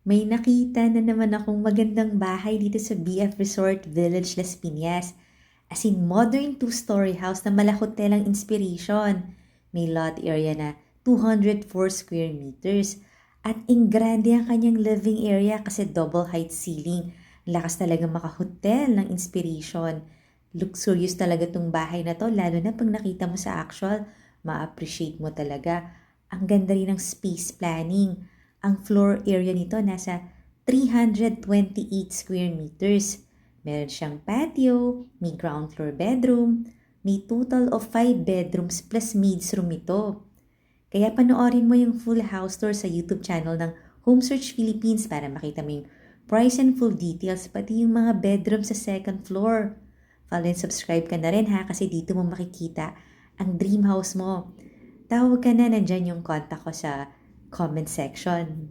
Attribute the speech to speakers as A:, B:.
A: May nakita na naman akong magandang bahay dito sa BF Resort Village Las Piñas. As in modern two-story house na mala hotel ang inspiration. May lot area na 204 square meters. At ingrande ang kanyang living area kasi double height ceiling. Lakas talaga maka-hotel ng inspiration. Luxurious talaga tong bahay na to, lalo na pag nakita mo sa actual, ma-appreciate mo talaga. Ang ganda rin ng space planning. Ang floor area nito nasa 328 square meters. Meron siyang patio, may ground floor bedroom, may total of 5 bedrooms plus maids room ito. Kaya panoorin mo yung full house tour sa YouTube channel ng Home Search Philippines para makita mo yung price and full details, pati yung mga bedroom sa second floor. Follow and subscribe ka na rin ha, kasi dito mo makikita ang dream house mo. Tawag ka na, nandyan yung contact ko sa comment section.